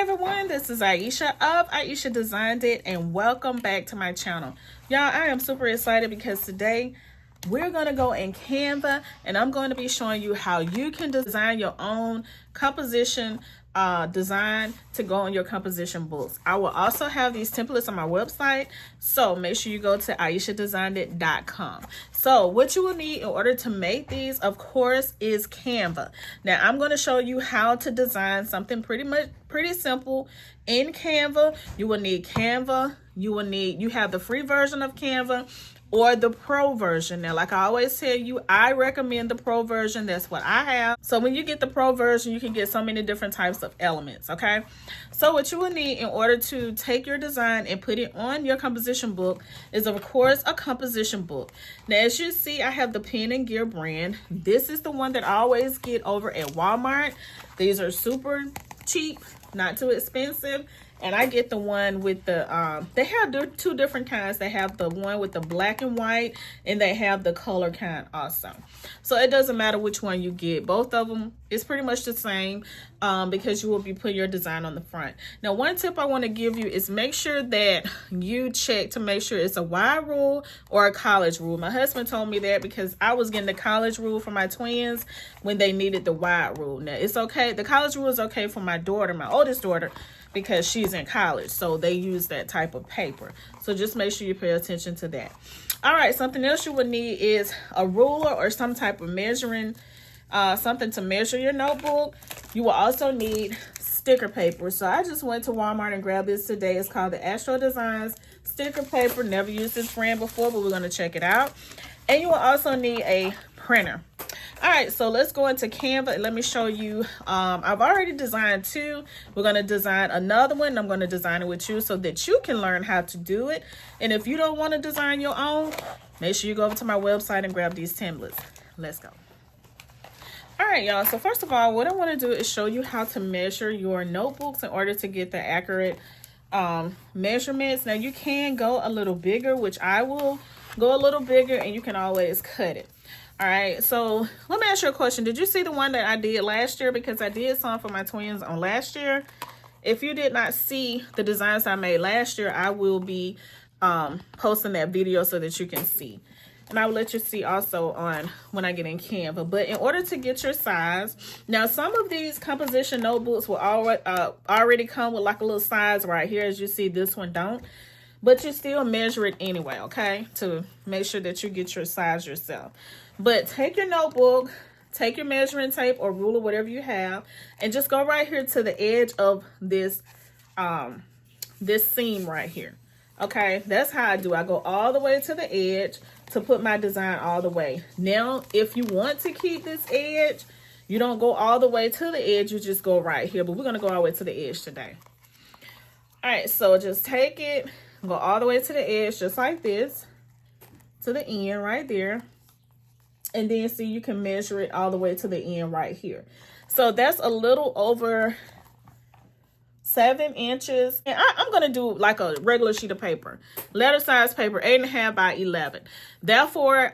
everyone, this is Ieasha of Ieasha Designed It, and welcome back to my channel. Y'all, I am super excited because today we're going to go in Canva and I'm going to be showing you how you can design your own composition design to go on your composition books. I will also have these templates on my website, so make sure you go to IeashaDesignedIt.com. So what you will need in order to make these, of course, is Canva. Now I'm going to show you how to design something pretty simple in Canva. You will need Canva. You have the free version of Canva or the pro version. Now, like I always tell you, I recommend the pro version. That's what I have. So when you get the pro version, you can get so many different types of elements, okay? So what you will need in order to take your design and put it on your composition book is, of course, a composition book. Now, as you see, I have the Pen and Gear brand. This is the one that I always get over at Walmart. These are super cheap, not too expensive. And I get the one with the, they have two different kinds. They have the one with the black and white, and they have the color kind also. So it doesn't matter which one you get. Both of them is pretty much the same because you will be putting your design on the front. Now, one tip I want to give you is make sure that you check to make sure it's a wide rule or a college rule. My husband told me that because I was getting the college rule for my twins when they needed the wide rule. Now, it's okay. The college rule is okay for my daughter, my oldest daughter, because she's in college, so they use that type of paper. So just make sure you pay attention to that. All right, something else you would need is a ruler or some type of measuring, something to measure your notebook. You will also need sticker paper. So I just went to Walmart and grabbed this today. It's called the Astro Designs sticker paper. Never used this brand before, but we're going to check it out. And you will also need a printer. All right, so let's go into Canva and let me show you. I've already designed two. We're going to design another one. I'm going to design it with you so that you can learn how to do it. And if you don't want to design your own, make sure you go over to my website and grab these templates. Let's go. All right, y'all. So first of all, what I want to do is show you how to measure your notebooks in order to get the accurate measurements. Now, you can go a little bigger, which I will go a little bigger, and you can always cut it. All right, so let me ask you a question. Did you see the one that I did last year? Because I did some for my twins on last year. If you did not see the designs I made last year, I will be posting that video so that you can see. And I will let you see also on when I get in Canva. But in order to get your size, now some of these composition notebooks will already come with like a little size right here. As you see, this one don't. But you still measure it anyway, okay? To make sure that you get your size yourself. But take your notebook, take your measuring tape or ruler, whatever you have, and just go right here to the edge of this, this seam right here. Okay, that's how I do. I go all the way to the edge to put my design all the way. Now, if you want to keep this edge, you don't go all the way to the edge. You just go right here. But we're going to go all the way to the edge today. All right, so just take it, go all the way to the edge, just like this, to the end right there. And then see, you can measure it all the way to the end right here. So that's a little over 7 inches. And I'm going to do like a regular sheet of paper. Letter size paper, 8.5 by 11. Therefore,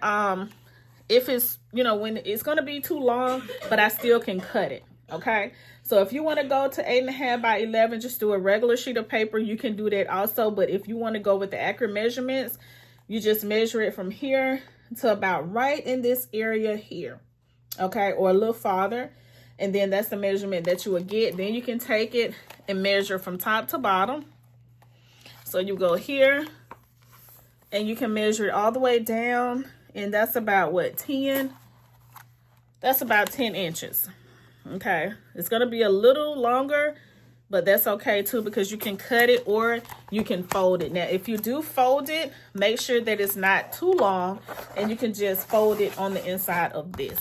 if it's, you know, when it's going to be too long, but I still can cut it. Okay. So if you want to go to 8.5 by 11, just do a regular sheet of paper. You can do that also. But if you want to go with the accurate measurements, you just measure it from here to about right in this area here, okay, or a little farther, and then that's the measurement that you would get. Then you can take it and measure from top to bottom. So you go here and you can measure it all the way down, and that's about what, 10? That's about 10 inches. Okay, it's gonna be a little longer, but that's okay too, because you can cut it or you can fold it. Now, if you do fold it, make sure that it's not too long, and you can just fold it on the inside of this.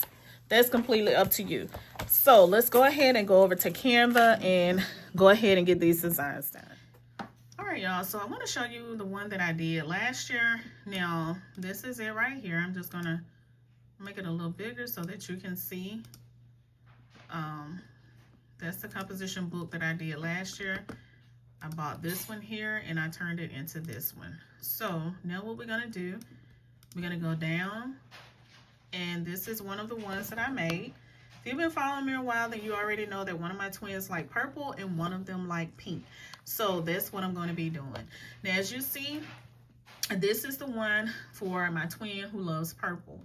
That's completely up to you. So let's go ahead and go over to Canva and go ahead and get these designs done. All right, y'all. So I want to show you the one that I did last year. Now, this is it right here. I'm just going to make it a little bigger so that you can see. That's the composition book that I did last year. I bought this one here and I turned it into this one. So now what we're gonna do, we're gonna go down, and this is one of the ones that I made. If you've been following me a while, then you already know that one of my twins like purple and one of them like pink. So that's what I'm going to be doing. Now, as you see, this is the one for my twin who loves purple.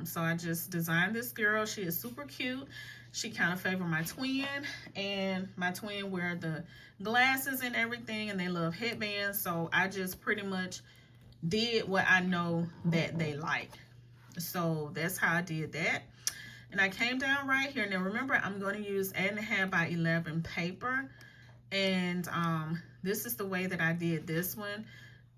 So I just designed this girl. She is super cute. She kind of favored my twin, and my twin wear the glasses and everything, and they love headbands. So I just pretty much did what I know that they like. So that's how I did that. And I came down right here. Now remember, I'm going to use 8.5 by 11 paper. And this is the way that I did this one.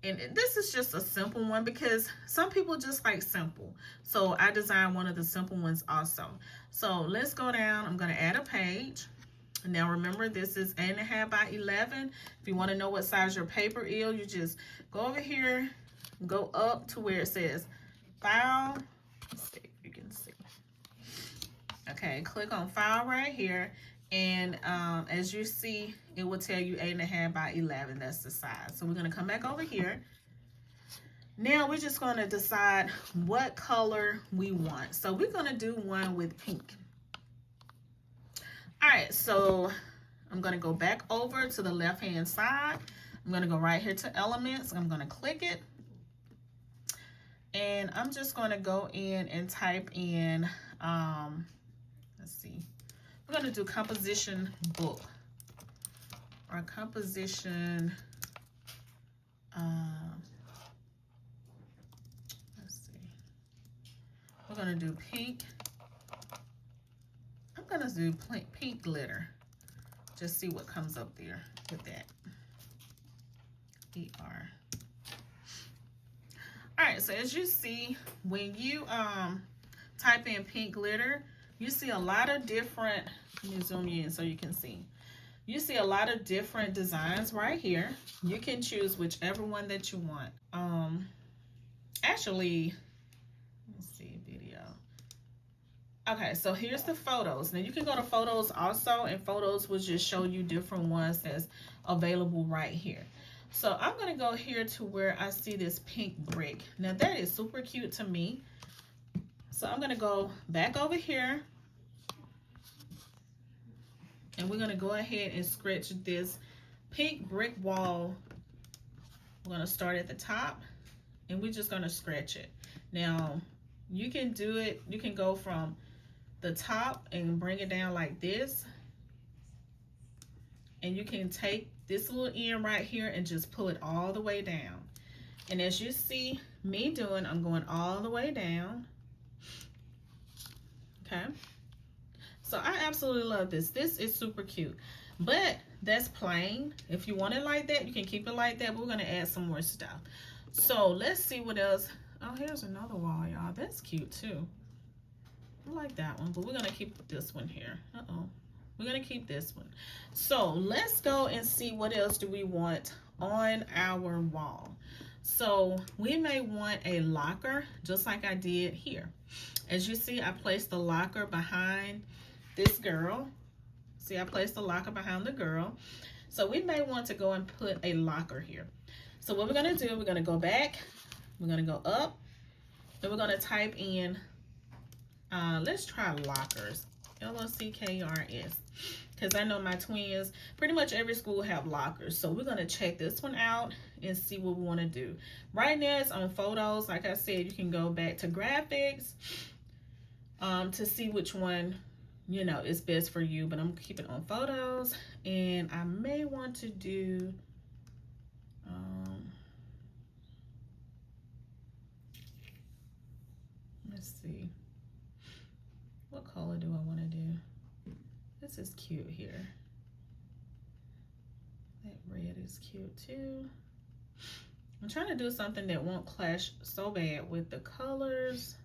And this is just a simple one because some people just like simple. So I designed one of the simple ones also. So let's go down. I'm going to add a page. Now remember, this is 8.5 by 11. If you want to know what size your paper is, you just go over here, go up to where it says file. Let's see if you can see. Okay, click on file right here. And as you see, it will tell you 8.5 by 11. That's the size. So we're going to come back over here. Now we're just going to decide what color we want. So we're going to do one with pink. All right, so I'm going to go back over to the left hand side. I'm going to go right here to elements. I'm going to click it. And I'm just going to go in and type in, let's see. We're going to do composition book or composition, let's see. We're going to do pink. I'm going to do pink glitter. Just see what comes up there with that. ER. All right, so as you see, when you type in pink glitter, you see a lot of different, let me zoom in so you can see. You see a lot of different designs right here. You can choose whichever one that you want. Actually, let's see, video. Okay, so here's the photos. Now you can go to photos also, and photos will just show you different ones that's available right here. So I'm gonna go here to where I see this pink brick. Now that is super cute to me. So I'm going to go back over here, and we're going to go ahead and scratch this pink brick wall. We're going to start at the top, and we're just going to scratch it. Now, you can do it. You can go from the top and bring it down like this, and you can take this little end right here and just pull it all the way down. And as you see me doing, I'm going all the way down. Okay, so I absolutely love this. This is super cute, but that's plain. If you want it like that, you can keep it like that, but we're going to add some more stuff. So let's see what else. Oh, here's another wall, y'all. That's cute too. I like that one, but we're going to keep this one here. We're going to keep this one. So let's go and see what else do we want on our wall. So we may want a locker, just like I did here. As you see, I placed the locker behind this girl. See, I placed the locker behind the girl. So we may want to go and put a locker here. So what we're going to do, we're going to go back. We're going to go up. Then we're going to type in, let's try lockers. L-O-C-K-R-S. Because I know my twins, pretty much every school have lockers. So we're going to check this one out and see what we want to do. Right now it's on photos. Like I said, you can go back to graphics to see which one, you know, is best for you. But I'm keeping it on photos. And I may want to do, let's see. What color do I want to do? This is cute here. That red is cute too. I'm trying to do something that won't clash so bad with the colors.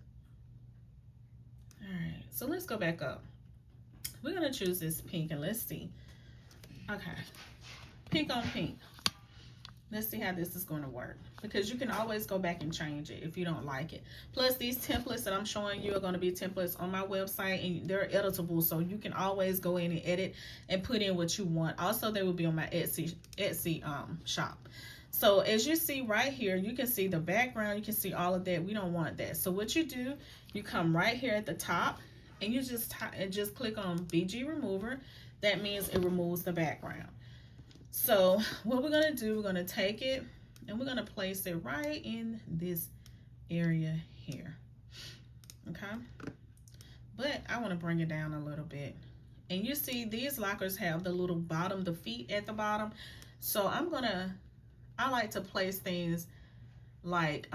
All right, so let's go back up. We're gonna choose this pink and let's see. Okay, pink on pink. Let's see how this is going to work, because you can always go back and change it if you don't like it. Plus, these templates that I'm showing you are going to be templates on my website, and they're editable, so you can always go in and edit and put in what you want. Also, they will be on my Etsy shop. So as you see right here, you can see the background, you can see all of that. We don't want that. So what you do, you come right here at the top and you just click on BG Remover. That means it removes the background. So what we're gonna do, we're gonna take it and we're gonna place it right in this area here. Okay, but I want to bring it down a little bit. And you see these lockers have the little bottom, the feet at the bottom. So I like to place things like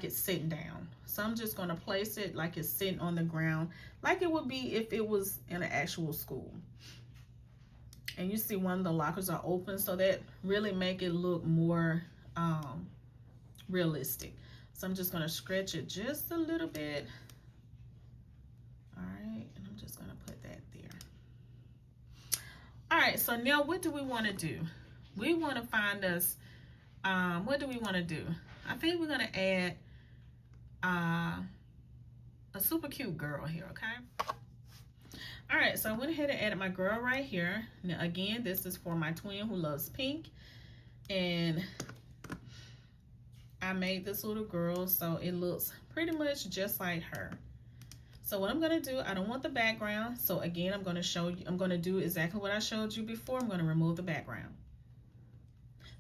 it's sitting down. So I'm just gonna place it like it's sitting on the ground, like it would be if it was in an actual school. And you see one of the lockers are open, so that really make it look more realistic. So I'm just gonna stretch it just a little bit. All right, and I'm just gonna put that there. All right, so now what do we want to do? We want to find us, what do we want to do? I think we're gonna add a super cute girl here, okay? All right, so I went ahead and added my girl right here. Now again, this is for my twin who loves pink, and I made this little girl so it looks pretty much just like her. So what I'm gonna do, I don't want the background. So again, I'm gonna do exactly what I showed you before. I'm gonna remove the background.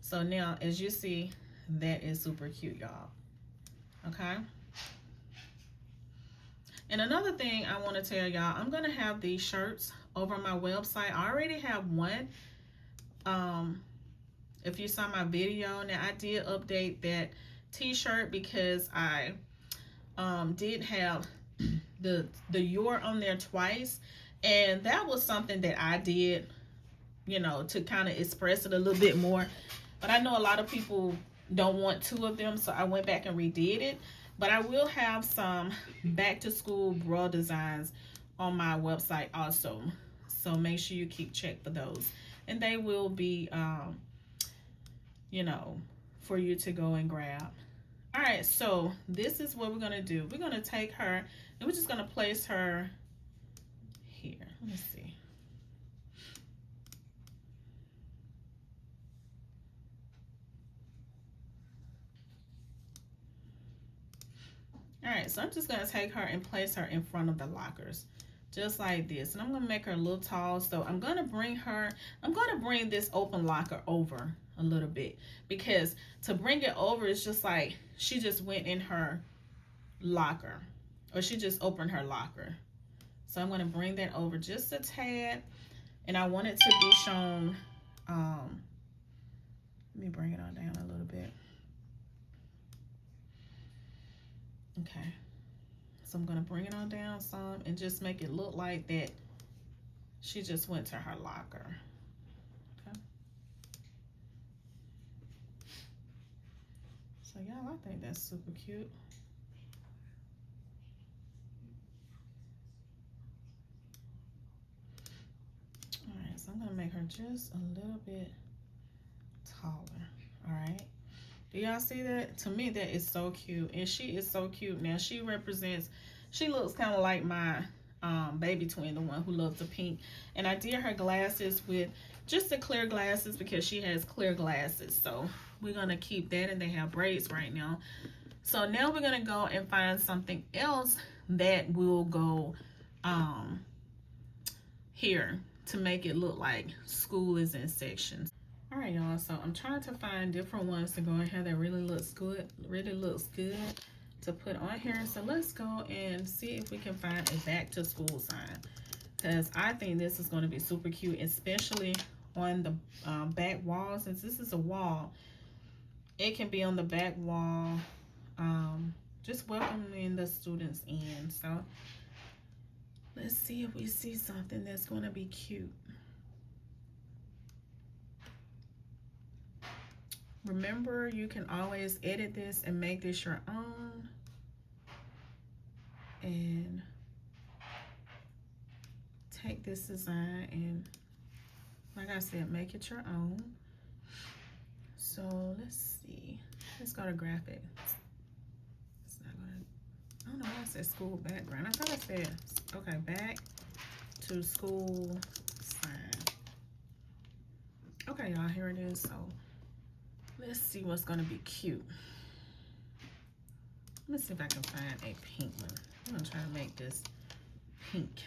So now, as you see, that is super cute, y'all. Okay. And another thing I want to tell y'all, I'm gonna have these shirts over my website. I already have one. If you saw my video, now I did update that t-shirt because I did have the your on there twice, and that was something that I did, you know, to kind of express it a little bit more. But I know a lot of people don't want two of them, so I went back and redid it. But I will have some back to school bra designs on my website also, so make sure you keep check for those, and they will be you know, for you to go and grab. All right, so this is what we're gonna do. We're gonna take her and we're just gonna place her here. Let me see. All right, so I'm just gonna take her and place her in front of the lockers, just like this. And I'm gonna make her a little tall. So I'm gonna bring this open locker over a little bit, because to bring it over, it's just like she just went in her locker, or she just opened her locker. So I'm gonna bring that over just a tad, and I want it to be shown. Let me bring it on down a little bit. Okay, so I'm gonna bring it on down some and just make it look like that she just went to her locker. Okay. So y'all, I think that's super cute. All right, so I'm gonna make her just a little bit taller. All right. Do y'all see that? To me, that is so cute. And she is so cute. Now, she looks kind of like my baby twin, the one who loves the pink. And I did her glasses with just the clear glasses because she has clear glasses. So we're going to keep that, and they have braids right now. So now we're going to go and find something else that will go here to make it look like school is in sections. All right, y'all, so I'm trying to find different ones to go in here that really looks good to put on here. So let's go and see if we can find a back to school sign, because I think this is going to be super cute, especially on the back wall. Since this is a wall, it can be on the back wall, just welcoming the students in. So let's see if we see something that's going to be cute. Remember, you can always edit this and make this your own. And take this design and, like I said, make it your own. So let's see. Let's go to graphic. It's not gonna, I don't know why I said school background. I thought I said, okay, back to school sign. Okay, y'all, here it is. So let's see what's gonna be cute. Let me see if I can find a pink one. I'm gonna try to make this pink.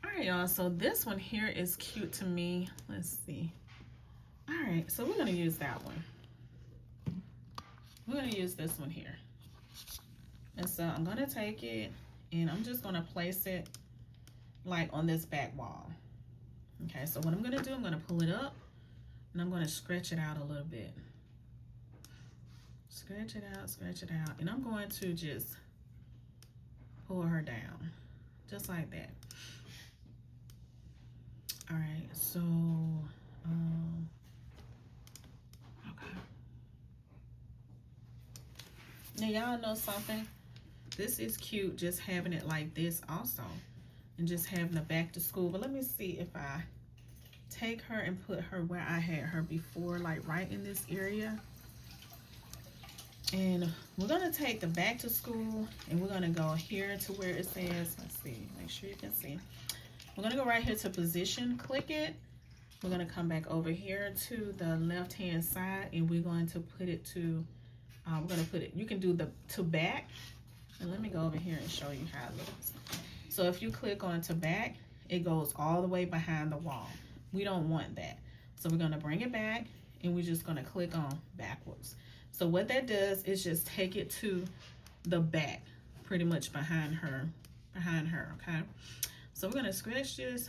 All right, y'all, so this one here is cute to me. Let's see. All right, so we're gonna use that one. We're gonna use this one here. And so I'm gonna take it and I'm just gonna place it like on this back wall. Okay, so what I'm gonna do, I'm gonna pull it up and I'm gonna stretch it out a little bit. Stretch it out, and I'm going to just pull her down, just like that. All right, so, okay. Now y'all know something? This is cute, just having it like this also, and just having the back to school. But let me see if I take her and put her where I had her before, like right in this area. And we're gonna take the back to school and we're gonna go here to where it says, let's see, make sure you can see. We're gonna go right here to position, click it. We're gonna come back over here to the left-hand side and we're going to put it to, we're gonna put it, you can do the to back. And let me go over here and show you how it looks. So if you click on to back, it goes all the way behind the wall. We don't want that. So we're gonna bring it back and we're just gonna click on backwards. So what that does is just take it to the back, pretty much behind her, okay? So we're gonna scratch this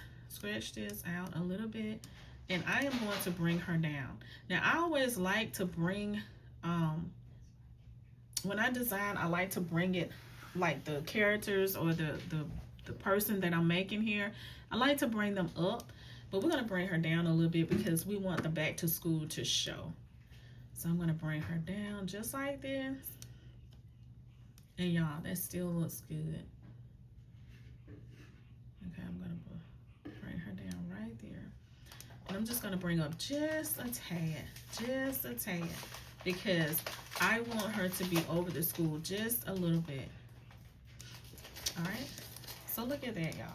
out a little bit, and I am going to bring her down. Now I always like to bring, when I design, I like to bring it like the characters or the person that I'm making here, I like to bring them up, but we're gonna bring her down a little bit because we want the back to school to show. So I'm gonna bring her down just like this. And y'all, that still looks good. Okay, I'm gonna bring her down right there. And I'm just gonna bring up just a tad, because I want her to be over the school just a little bit. All right, so look at that, y'all.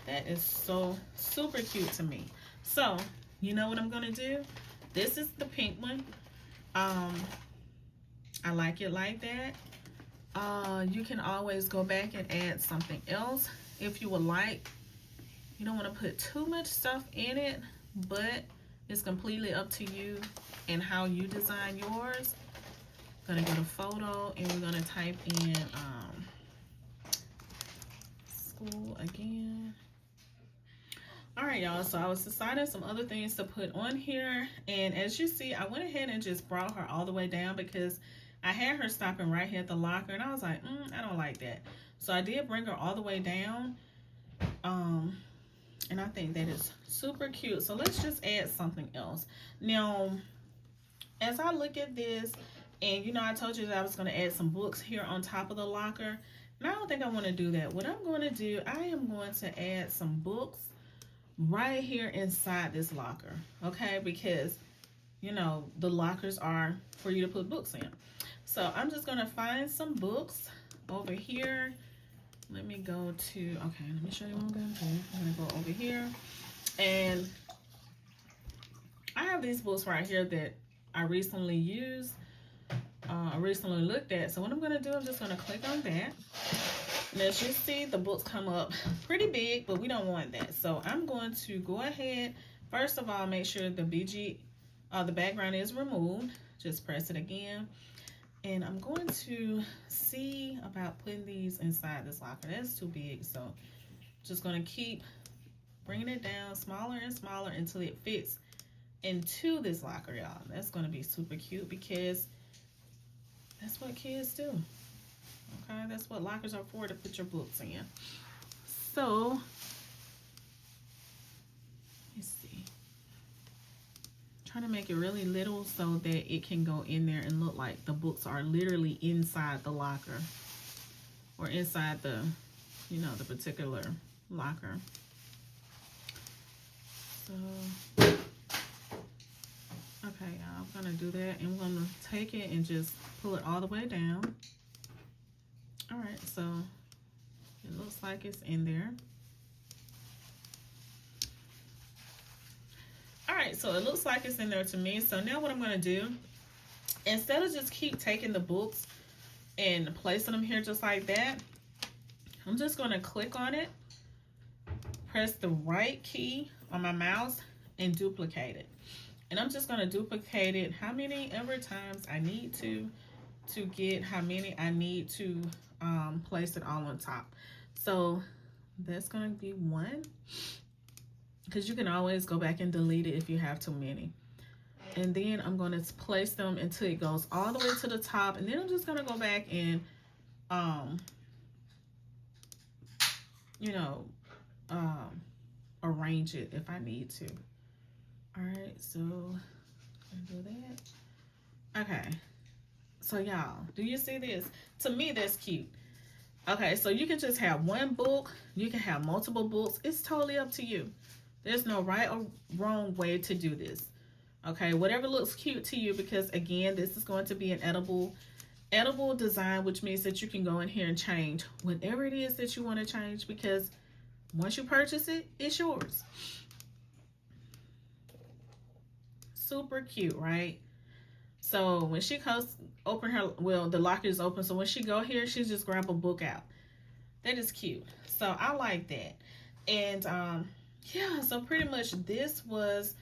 That is so super cute to me. So you know what I'm gonna do? This is the pink one. I like it like that. You can always go back and add something else if you would like. You don't want to put too much stuff in it, but it's completely up to you and how you design yours. Gonna go to photo and we're gonna type in school again. All right, y'all, so I was deciding some other things to put on here, and as you see, I went ahead and just brought her all the way down because I had her stopping right here at the locker, and I was like, I don't like that. So I did bring her all the way down, and I think that is super cute. So let's just add something else. Now, as I look at this, and you know, I told you that I was going to add some books here on top of the locker, and I don't think I want to do that. What I'm going to do, I am going to add some books right here inside this locker, okay? Because, you know, the lockers are for you to put books in. So I'm just going to find some books over here. Let me go to, okay, let me show you what I'm going to do. I'm going to go over here. And I have these books right here that I recently used. I recently looked at. So what I'm going to do, I'm just going to click on that. And as you see, the books come up pretty big, but we don't want that. So I'm going to go ahead. First of all, make sure the the background is removed. Just press it again. And I'm going to see about putting these inside this locker. That's too big, so just going to keep bringing it down smaller and smaller until it fits into this locker, y'all. That's going to be super cute because that's what kids do. Okay, that's what lockers are for, to put your books in. So, let's see. Trying to make it really little so that it can go in there and look like the books are literally inside the locker or inside the, you know, the particular locker. So, okay, y'all, I'm gonna do that, and I'm gonna take it and just pull it all the way down. All right, so it looks like it's in there. All right, so it looks like it's in there to me. So now what I'm gonna do, instead of just keep taking the books and placing them here just like that, I'm just going to click on it, press the right key on my mouse, and duplicate it. And I'm just going to duplicate it how many ever times I need to get how many I need to place it all on top. So that's going to be 1, because you can always go back and delete it if you have too many. And then I'm going to place them until it goes all the way to the top, and then I'm just going to go back and you know, arrange it if I need to. All right, so I do that. Okay, so y'all, do you see this? To me, that's cute. Okay, so you can just have one book, you can have multiple books. It's totally up to you. There's no right or wrong way to do this. Okay, whatever looks cute to you, because again, this is going to be an edible design, which means that you can go in here and change whatever it is that you want to change, because once you purchase it, it's yours. Super cute, right? So when she goes open her, well, the locker is open, so when she go here, she just grab a book out. That is cute. So I like that. And yeah, so pretty much this was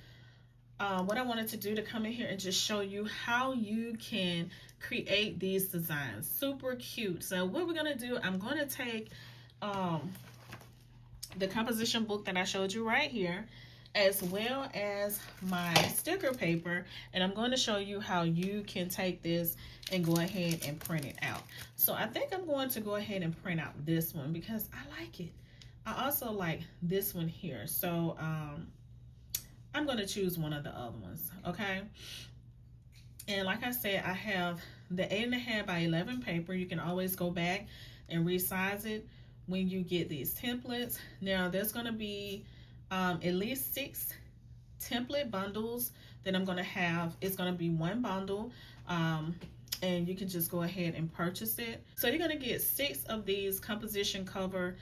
what I wanted to do, to come in here and just show you how you can create these designs. Super cute. So what we're gonna do, I'm gonna take the composition book that I showed you right here, as well as my sticker paper, and I'm going to show you how you can take this and go ahead and print it out. So I think I'm going to go ahead and print out this one because I like it. I also like this one here. So I'm going to choose one of the other ones, okay? And like I said, I have the 8.5 by 11 paper. You can always go back and resize it when you get these templates. Now there's going to be at least 6 template bundles that I'm going to have. It's going to be one bundle, and you can just go ahead and purchase it. So you're going to get 6 of these composition cover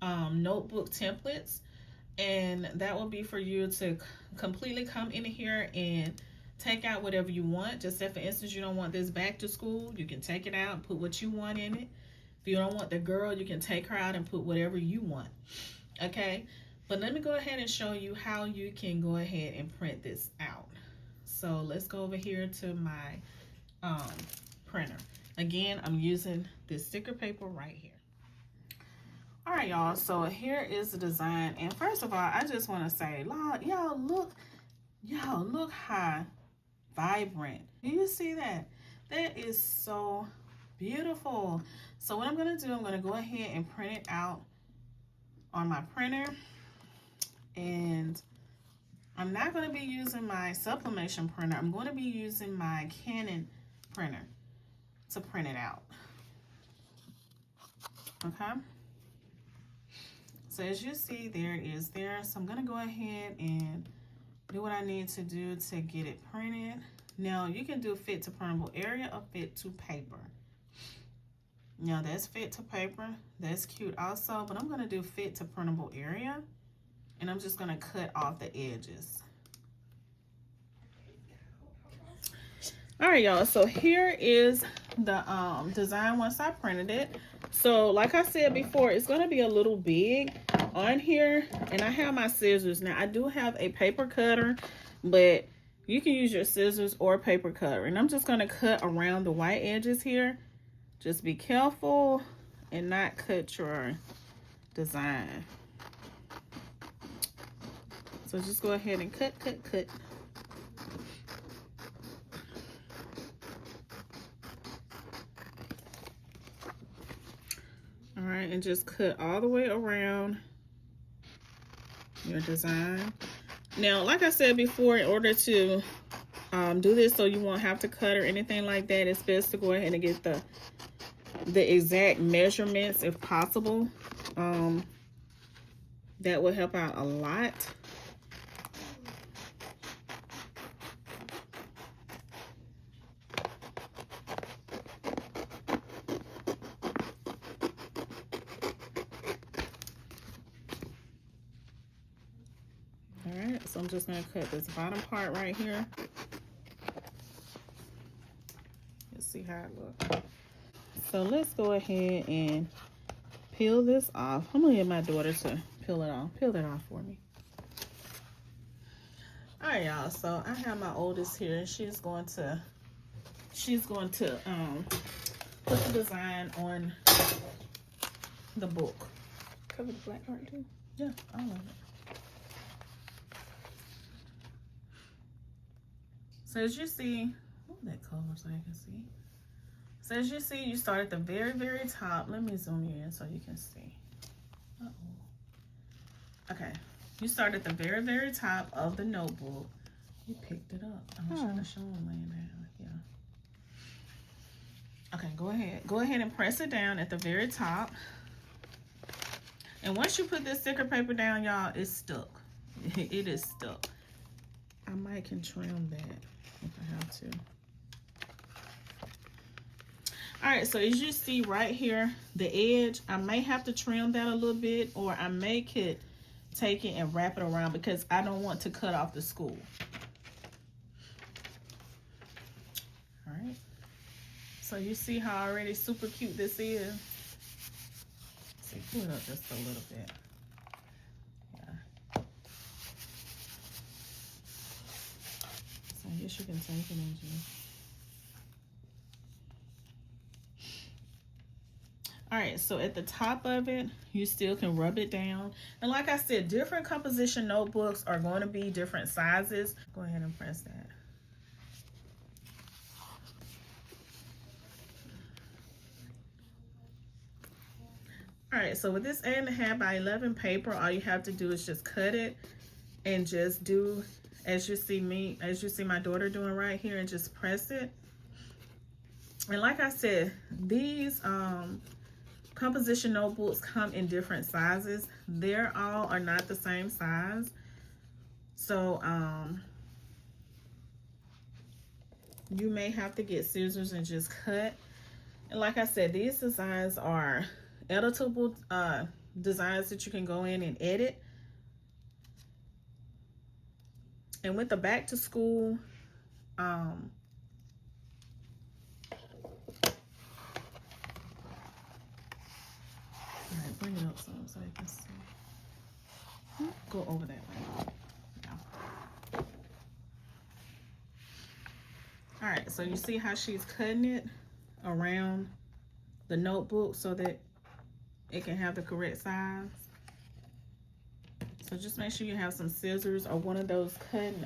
notebook templates, and that will be for you to completely come in here and take out whatever you want. Just say, for instance, you don't want this back to school, you can take it out and put what you want in it. If you don't want the girl, you can take her out and put whatever you want, okay? But let me go ahead and show you how you can go ahead and print this out. So let's go over here to my printer. Again, I'm using this sticker paper right here. All right, y'all, so here is the design. And first of all, I just want to say, y'all look how vibrant. Do you see that? That is so beautiful. So what I'm going to do, I'm going to go ahead and print it out on my printer. And I'm not going to be using my sublimation printer. I'm going to be using my Canon printer to print it out. Okay. So as you see, there it is there. So I'm going to go ahead and do what I need to do to get it printed. Now you can do fit to printable area or fit to paper. Now that's fit to paper. That's cute also, but I'm going to do fit to printable area. And I'm just going to cut off the edges. All right, y'all. So here is the design once I printed it. So like I said before, it's going to be a little big on here. And I have my scissors. Now, I do have a paper cutter, but you can use your scissors or paper cutter. And I'm just going to cut around the white edges here. Just be careful and not cut your design. So just go ahead and cut. All right, and just cut all the way around your design. Now, like I said before, in order to do this so you won't have to cut or anything like that, it's best to go ahead and get the exact measurements if possible. That will help out a lot. So I'm just going to cut this bottom part right here. how it looks. So let's go ahead and peel this off. I'm gonna get my daughter to peel it off. Peel that off for me. All right, y'all. So I have my oldest here, and she's going to put the design on the book. Cover the black part too. Yeah, all of it. So as you see, move that color so you can see. So as you see, you start at the very, very top. Let me zoom you in so you can see. Uh-oh. Okay, you start at the very, very top of the notebook. You picked it up. I'm trying to show them laying down. Yeah. Okay, go ahead. Go ahead and press it down at the very top. And once you put this sticker paper down, y'all, it's stuck. It is stuck. I might can trim that if I have to. All right, so as you see right here, the edge, I may have to trim that a little bit, or I may could take it and wrap it around because I don't want to cut off the school. All right. So you see how already super cute this is? See, pull it up just a little bit. Yeah. So I guess you can take it and just... All right, so at the top of it, you still can rub it down. And like I said, different composition notebooks are going to be different sizes. Go ahead and press that. All right, so with this 8.5 by 11 paper, all you have to do is just cut it and just do as you see my daughter doing right here, and just press it. And like I said, these composition notebooks come in different sizes. They're all are not the same size. So you may have to get scissors and just cut. And like I said, these designs are editable designs that you can go in and edit. And with the back to school bring it up so you can see. Go over that way. Yeah. All right, so you see how she's cutting it around the notebook so that it can have the correct size. So just make sure you have some scissors or one of those cutting,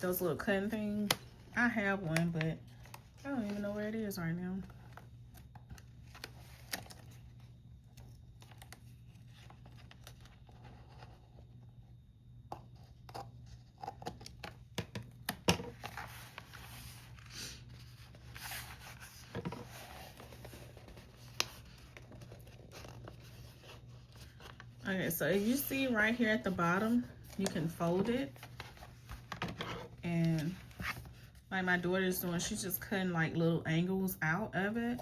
those little cutting things. I have one, but I don't even know where it is right now. Okay, so you see right here at the bottom, you can fold it. And like my daughter's doing, she's just cutting like little angles out of it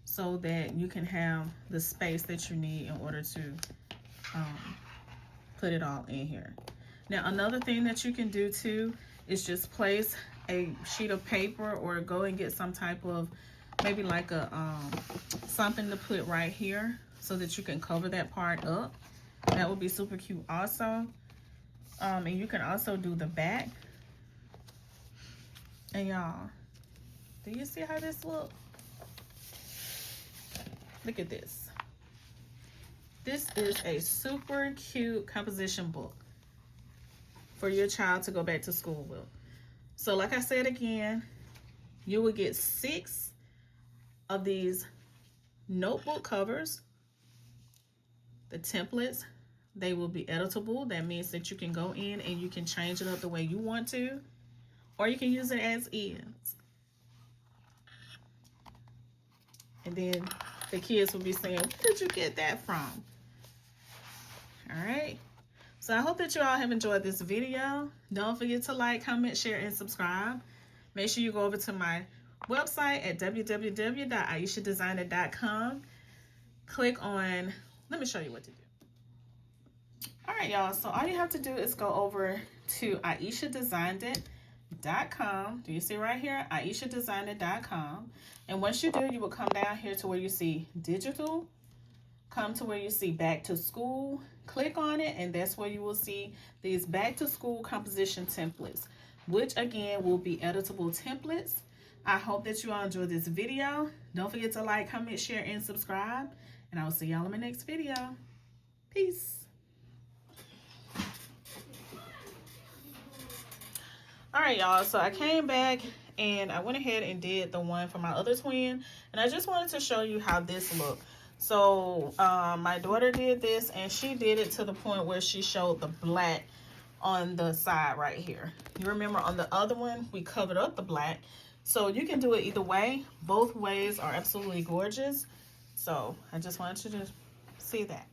so that you can have the space that you need in order to put it all in here. Now, another thing that you can do too is just place a sheet of paper or go and get some type of, maybe like a something to put right here so that you can cover that part up. That would be super cute also. And you can also do the back. And y'all, do you see how this looks? Look at this. This is a super cute composition book for your child to go back to school with. So like I said again, you will get 6 of these notebook covers. The templates, they will be editable. That means that you can go in and you can change it up the way you want to, or you can use it as is. And then the kids will be saying, where did you get that from? All right. So I hope that you all have enjoyed this video. Don't forget to like, comment, share, and subscribe. Make sure you go over to my website at www.ieshadesigner.com. Click on, let me show you what to do. All right, y'all. So all you have to do is go over to Ieasha Designed It. ieashadesigner.com. Do you see right here? ieashadesigner.com. And once you do, you will come down here to where you see digital. Come to where you see back to school. Click on it, and that's where you will see these back to school composition templates, which again will be editable templates. I hope that you all enjoyed this video. Don't forget to like, comment, share, and subscribe. And I will see y'all in my next video. Peace. All right, y'all. So I came back and I went ahead and did the one for my other twin. And I just wanted to show you how this looked. So my daughter did this, and she did it to the point where she showed the black on the side right here. You remember on the other one, we covered up the black. So you can do it either way. Both ways are absolutely gorgeous. So I just wanted you to see that.